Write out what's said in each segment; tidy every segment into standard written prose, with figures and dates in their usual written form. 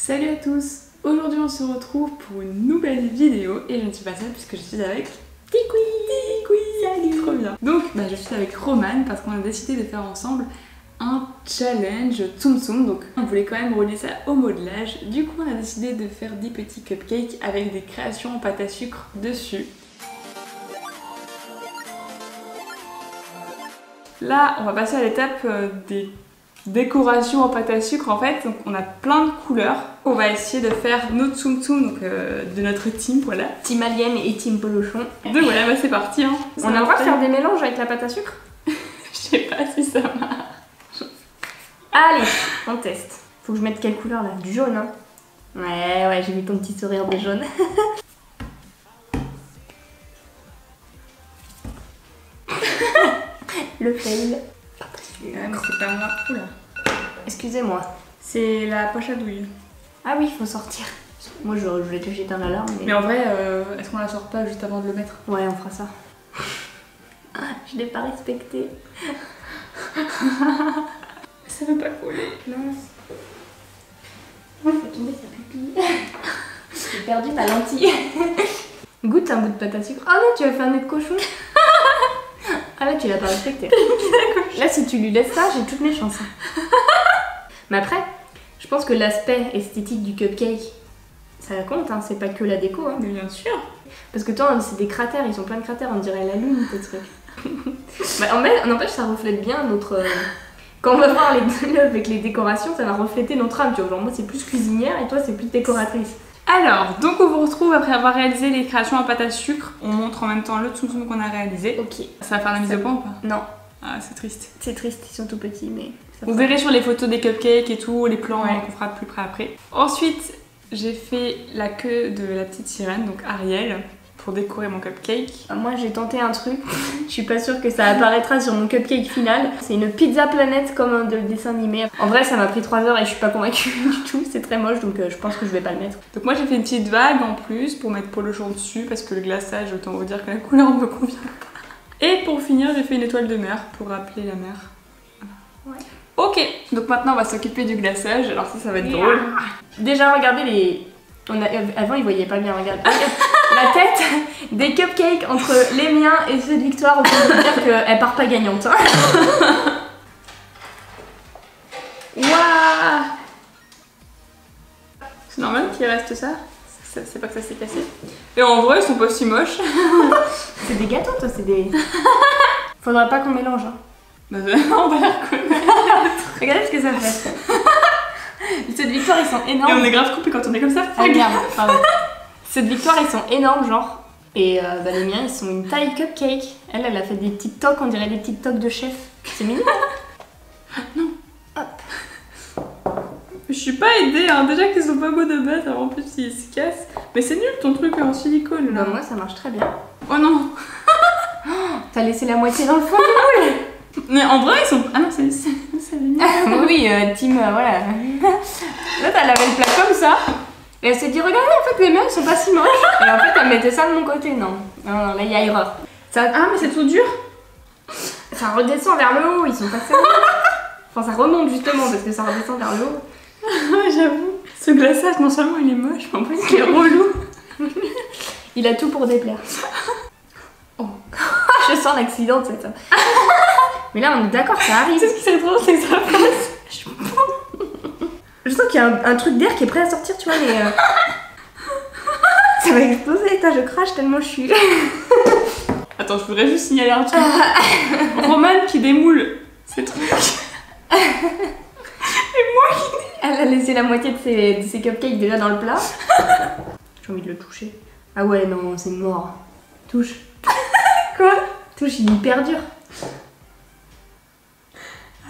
Salut à tous! Aujourd'hui on se retrouve pour une nouvelle vidéo et je ne suis pas seule puisque je suis avec Tikwi! Salut! Trop bien! Donc je suis avec Romane parce qu'on a décidé de faire ensemble un challenge Tsum Tsum, donc on voulait quand même relier ça au modelage. Du coup on a décidé de faire 10 petits cupcakes avec des créations en pâte à sucre dessus. Là on va passer à l'étape des décoration en pâte à sucre en fait, donc on a plein de couleurs. On va essayer de faire notre Tsum Tsum, donc de notre team, voilà. Team Alien et Team Polochon. Donc voilà, c'est parti. Hein. On a le droit de faire des mélanges avec la pâte à sucre? Je sais pas si ça marche. Allez, on teste. Faut que je mette quelle couleur là? Du jaune, hein? Ouais, j'ai vu ton petit sourire de jaune. Le fail. Ouais, mais c'est pas moi. Oula. Excusez-moi. C'est la poche à douille. Ah oui, il faut sortir. Moi je voulais te jeter un alarme. Mais en vrai, est-ce qu'on la sort pas juste avant de le mettre? Ouais, on fera ça. Je l'ai pas respecté. Ça veut pas coller. Mince. Faut tomber sa pupille. J'ai perdu ma lentille. Goûte un bout de pâte à sucre. Oh non, tu as fait un nez de cochon. Ah là, tu l'as pas respecté. Là, si tu lui laisses ça, j'ai toutes mes chances. Mais après, je pense que l'aspect esthétique du cupcake, ça compte, hein, c'est pas que la déco. Hein. Mais bien sûr. Parce que toi, c'est des cratères, ils sont plein de cratères, on dirait la lune, tes trucs. En fait, ça reflète bien notre... Quand on va voir les avec les décorations, ça va refléter notre âme. Tu vois, genre moi, c'est plus cuisinière et toi, c'est plus décoratrice. Alors, donc on vous retrouve après avoir réalisé les créations en pâte à sucre. On montre en même temps le Tsum Tsum qu'on a réalisé. Ok. Ça va faire la mise au point ou pas? Non. Ah, c'est triste. C'est triste, ils sont tout petits, mais... Vous verrez sur les photos des cupcakes et tout, les plans qu'on fera de plus près après. Ensuite, j'ai fait la queue de la petite sirène, donc Ariel, pour décorer mon cupcake. Moi, j'ai tenté un truc. Je suis pas sûre que ça apparaîtra sur mon cupcake final. C'est une pizza planète comme un dessin animé. En vrai, ça m'a pris 3 heures et je suis pas convaincue du tout. C'est très moche, donc je pense que je vais pas le mettre. Donc moi, j'ai fait une petite vague en plus pour mettre Polochon dessus, parce que le glaçage, autant vous dire que la couleur me convient pas. Et pour finir, j'ai fait une étoile de mer pour rappeler la mer. Ouais. Ok, donc maintenant on va s'occuper du glaçage, alors ça va être drôle. Déjà regardez les... Avant ils voyaient pas bien, regarde. La tête des cupcakes entre les miens et ceux de Victoire, on peut vous dire qu'elle part pas gagnante. Waouh! C'est normal qu'il reste ça? C'est pas que ça s'est cassé. Et en vrai ils sont pas si moches. C'est des gâteaux toi, c'est des... Faudra pas qu'on mélange. Hein. Bah on va la reconnaître. Regardez ce que ça fait. Ceux de Victoire ils sont énormes. Et on est grave coupés quand on est comme ça. Regarde, pardon. Ceux de Victoire ils sont énormes genre. Et les miens ils sont une taille cupcake. Elle a fait des petites toques, on dirait des petites toques de chef. C'est mignon. Non. Hop. Je suis pas aidée, hein. Déjà qu'ils sont pas beaux de base, alors en plus ils se cassent. Mais c'est nul ton truc en silicone là. Bah moi ça marche très bien. Oh non. T'as laissé la moitié dans le fond du moule. Mais en vrai ils sont... Ah non c'est mignon. Oui, team, voilà. Là, t'as lavé le plat comme ça. Et elle s'est dit, regardez, en fait, les miens, ils sont pas si moches. Et en fait, elle mettait ça de mon côté. Non, là, il y a erreur. Ça, Ah, mais c'est tout dur. ça redescend vers le haut, ils sont pas sérieux. Enfin, ça remonte justement, parce que ça redescend vers le haut. Ouais, j'avoue. Ce glaçage, non seulement il est moche, mais en plus il est relou. Il a tout pour déplaire. Oh. Je sens l'accident de cette... Mais là, on est d'accord, ça arrive. C'est ce qui serait drôle, c'est que ça passe. Je sens qu'il y a un truc d'air qui est prêt à sortir, tu vois, mais... Ça va exploser, putain, je crache tellement je suis... Attends, je voudrais juste signaler un truc. Romane qui démoule ces trucs. Et moi qui... Elle a laissé la moitié de ses cupcakes déjà dans le plat. J'ai envie de le toucher. Ah ouais, non, c'est mort. Touche. Quoi? Touche, il est hyper dur.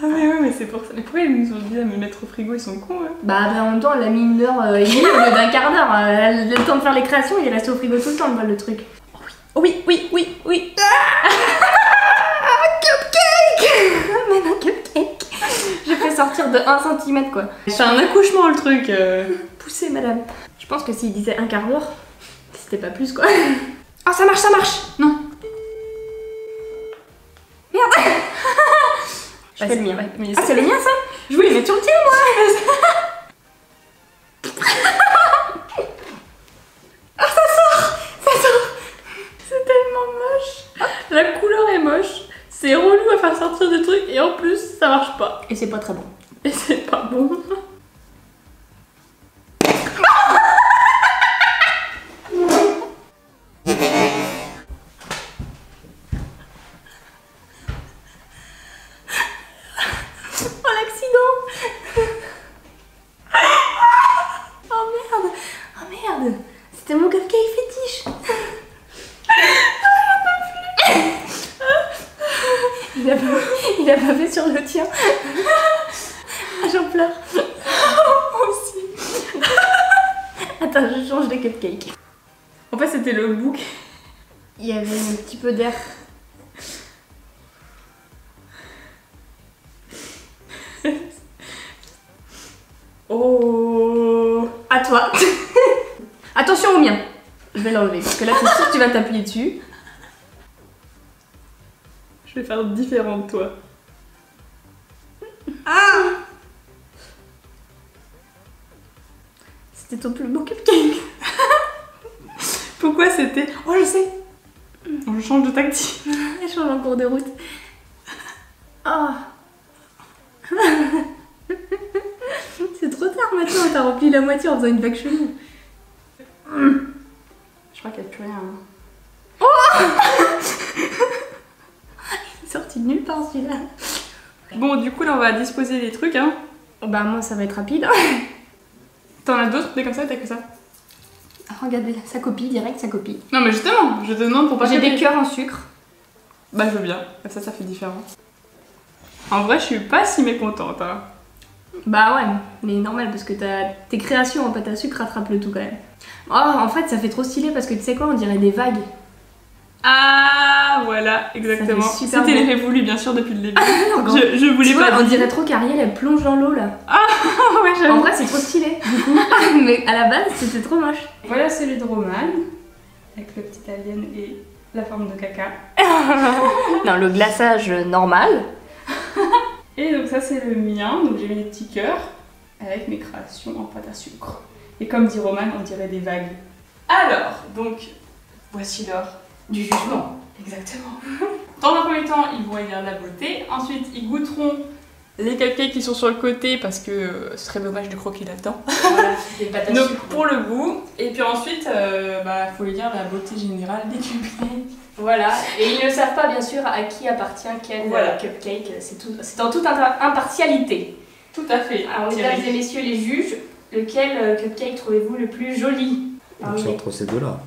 Ah mais c'est pour ça. Mais pourquoi ils nous ont dit à me mettre au frigo? Ils sont cons, hein. Bah en même temps, elle a mis 1h30 au lieu d'un quart d'heure. Elle a le temps de faire les créations, il est resté au frigo tout le temps, le truc. Oh oui. Cupcake. Mais non, cupcake. J'ai fait sortir de 1 cm quoi. C'est un accouchement le truc. Poussez madame. Je pense que s'il disait un quart d'heure, c'était pas plus quoi. Oh ça marche. Non. Merde. Je fais le mien. Ah c'est le mien ça? Je voulais mettre sur le tien moi. Ah, ça sort. C'est tellement moche. La couleur est moche. C'est relou à faire sortir des trucs et en plus, ça marche pas. Et c'est pas très bon. Et c'est pas bon. Oh l'accident. Oh merde. Oh merde. C'était mon cupcake fétiche. Il a pas fait sur le tien. Ah, j'en pleure. Moi aussi. Attends, je change de cupcake. En fait, c'était le bout. Il y avait un petit peu d'air. Oh. À toi. Attention au mien. Je vais l'enlever parce que là, c'est sûr que tu vas t'appuyer dessus. Je vais faire différent de toi. Ah! C'était ton plus beau cupcake. Pourquoi c'était... Oh, je sais. Je change de tactique. Je change en cours de route. Oh. C'est trop tard maintenant, t'as rempli la moitié en faisant une vague chelou. Je crois qu'il n'y a plus rien. Oh. Il est sorti de nulle part celui-là. Bon, du coup, là, on va disposer les trucs, hein. Bah moi ça va être rapide. T'en as d'autres, des comme ça, t'as que ça? Regardez, ça copie, direct ça copie. Non, mais justement, je te demande pour pas J'ai copier. des cœurs en sucre. Bah, je veux bien. Comme ça fait différent. En vrai, je suis pas si mécontente, hein. Bah ouais, mais normal parce que tes créations en pâte à sucre rattrapent le tout quand même. Oh, en fait ça fait trop stylé parce que tu sais quoi, on dirait des vagues. Ah, voilà, exactement. Ça fait super C'était beau. l'effet voulu, bien sûr, depuis le début. je voulais Tu vois, pas on dire. dirait trop qu'Ariel elle plonge dans l'eau là. Ouais, En j'avoue. vrai c'est trop stylé du coup. Mais à la base c'était trop moche. Voilà celui de Roman, avec le petit alien et la forme de caca. Non, le glaçage normal. Et donc ça c'est le mien, donc j'ai mis des petits cœurs avec mes créations en pâte à sucre. Et comme dit Roman, on dirait des vagues. Alors, donc, voici l'heure du jugement. Exactement. Dans un premier temps, ils vont élire la beauté. Ensuite, ils goûteront les cupcakes qui sont sur le côté parce que ce serait dommage de croquer là-dedans. Voilà, des pâtes à Donc sucre. pour le goût. Et puis ensuite, faut élire la beauté générale des cupcakes. Voilà, et ils ne savent pas bien sûr à qui appartient quel Voilà. cupcake, c'est en toute impartialité. Tout à fait. Alors Thierry. mesdames et messieurs les juges, lequel cupcake trouvez-vous le plus joli Donc parmi c'est les... entre ces deux-là.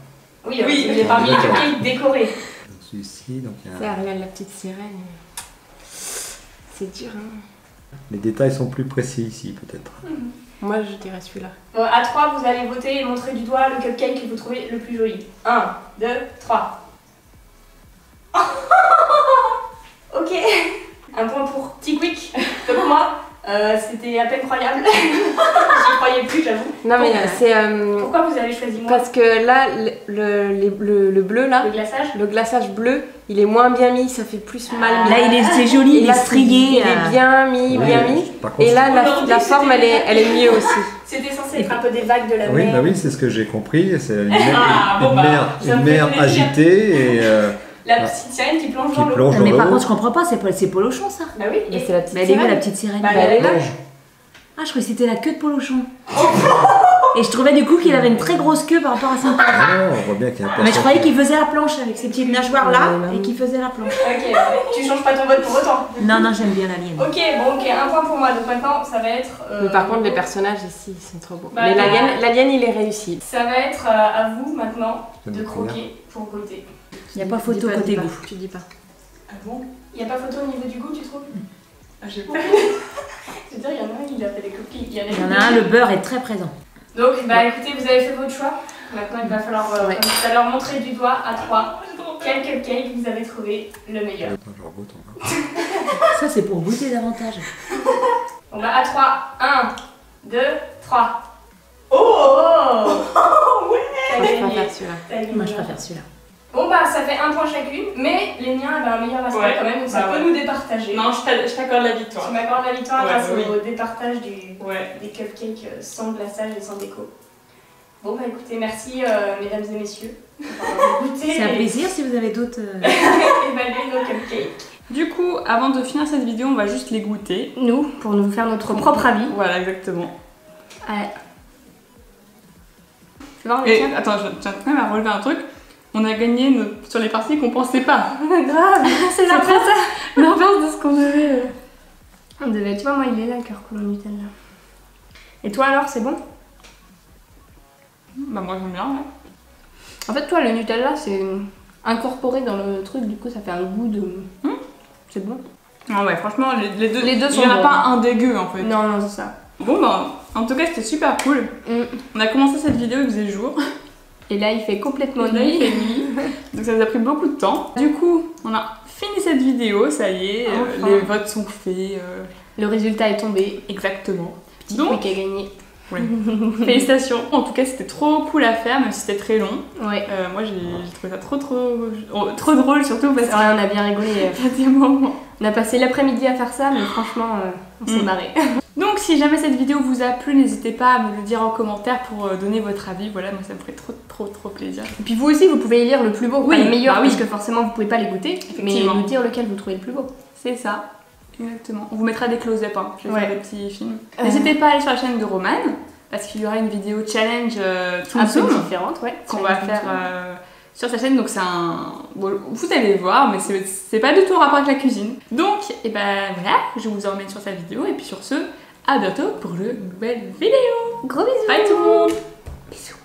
Oui, Oui, c'est parmi les d'accord. cupcakes décorés. Donc celui-ci, donc il y C'est a... Ariel la petite sirène. C'est dur, hein. les détails sont plus précis ici peut-être. Moi, je dirais celui-là. Bon, à 3, vous allez voter et montrer du doigt le cupcake que vous trouvez le plus joli. 1, 2, 3. Ok, un point pour Tiquick. Donc moi, c'était à peine croyable. J'y croyais plus, j'avoue. Non, mais Pourquoi c'est... Pourquoi vous avez choisi moi parce que là, le bleu, là, Le glaçage. le glaçage bleu, il est moins bien mis, ça fait plus mal mis. Là, c'est joli, Et là, il est bien mis, Oui, bien mis. par contre, Et là, Aujourd'hui, la forme, elle est mieux aussi. C'était censé être un peu des vagues de la oui, mer. bah oui, c'est ce que j'ai compris. C'est une Ah, bon, bah, ça me une fait mer plaisir. agitée et La petite sirène qui plonge qui dans l'eau. plonge dans Mais par l'eau. contre, je comprends pas, c'est Polochon ça. Bah oui, Mais et- c'est la petite Mais elle est où la sirène. petite sirène Bah, elle est là. Plonge. Ah, je croyais que c'était la queue de Polochon. Et je trouvais du coup qu'il avait une très grosse queue par rapport à son corps. Ah non, on voit bien qu'il y a un Mais je croyais personnage. qu'il faisait la planche avec ses petites nageoires là Ouais, et qu'il faisait la planche. Ok, tu changes pas ton vote pour autant. Non, non, j'aime bien l'alien. Ok, bon, ok, un point pour moi. Donc maintenant, ça va être. Mais par contre, les personnages ici, ils sont trop beaux. Bah, Mais bah, l'alien, il est réussi. Ça va être à vous maintenant Je de me croquer pour goûter. Il n'y a pas photo Dis côté dis goût. Tu dis pas. Ah bon? Il n'y a pas photo au niveau du goût, tu trouves? Ah, j'ai pas. Je veux dire, il y en a un, il a fait des coquilles. Il y en a un, le beurre est très présent. Donc, bah écoutez, vous avez fait votre choix. Maintenant, il va falloir Ouais. comme tout à l'heure montrer du doigt à 3 quel cupcake vous avez trouvé le meilleur. Attends, je reboot encore. Ça, c'est pour goûter davantage. On va à 3. 1, 2, 3. Oh, ouais. T'as Moi, je gagné. préfère celui-là. T'as gagné. Moi, je préfère celui-là. Bon bah ça fait 1 point chacune, mais les miens avaient un meilleur aspect Ouais, quand même, donc ça bah peut ouais. nous départager. Non, je t'accorde la victoire. Tu m'accordes la victoire Ouais, grâce oui. au départage Ouais. des cupcakes sans glaçage et sans déco. Bon bah écoutez, merci mesdames et messieurs d'avoir goûté C'est un et plaisir si vous avez d'autres. évalué nos cupcakes. Du coup, avant de finir cette vidéo, on va juste les goûter. Nous, pour nous faire notre propre avis. Voilà, exactement. Ouais. Tu vas voir le Et tien? attends, je tiens quand même à relever un truc. On a gagné sur les parties qu'on pensait pas. Grave, c'est l'inverse. L'inverse de ce qu'on devait. On devait, tu vois, moi il est là, le cœur couleur Nutella. Et toi alors, c'est bon? Bah, moi j'aime bien, ouais. En fait, toi, le Nutella, c'est incorporé dans le truc, du coup, ça fait un goût de. C'est bon. Ah ouais, franchement, les deux. Les deux sont Il n'y en a bons. pas un dégueu en fait. Non, non, c'est ça. Bon, bah, en tout cas, c'était super cool. On a commencé cette vidéo, il faisait jour. Et là, il fait complètement Et là, il nuit. fait nuit. Donc ça nous a pris beaucoup de temps. Du coup, on a fini cette vidéo, ça y est. Enfin. Les votes sont faits. Le résultat est tombé. Exactement. Petit Donc, qui a gagné. félicitations. En tout cas, c'était trop cool à faire, même si c'était très long. Ouais. Moi, j'ai trouvé ça trop drôle, surtout parce C'est vrai, on a bien rigolé. qu'il y a des moments. On a passé l'après-midi à faire ça, mais franchement, on s'est marré. Donc, si jamais cette vidéo vous a plu, n'hésitez pas à me le dire en commentaire pour donner votre avis. Voilà, moi, ça me ferait trop plaisir. Et puis vous aussi, vous pouvez lire le plus beau, Oui, pas le meilleur, bah oui. parce que forcément, vous pouvez pas les goûter, mais Effectivement. nous dire lequel vous trouvez le plus beau. C'est ça. Exactement. On vous mettra des close-up, hein. Je vais Ouais. faire des petits films. N'hésitez pas à aller sur la chaine de Romane, parce qu'il y aura une vidéo challenge tout Un peu Zoom différente, ouais. qu'on sur va YouTube. faire sur sa chaîne. Donc c'est un... Bon, vous allez voir, mais c'est pas du tout en rapport avec la cuisine. Donc, et ben voilà, je vous emmène sur sa vidéo. Et puis sur ce, à bientôt pour une nouvelle vidéo. Gros bisous. Bye tout le monde. Bisous.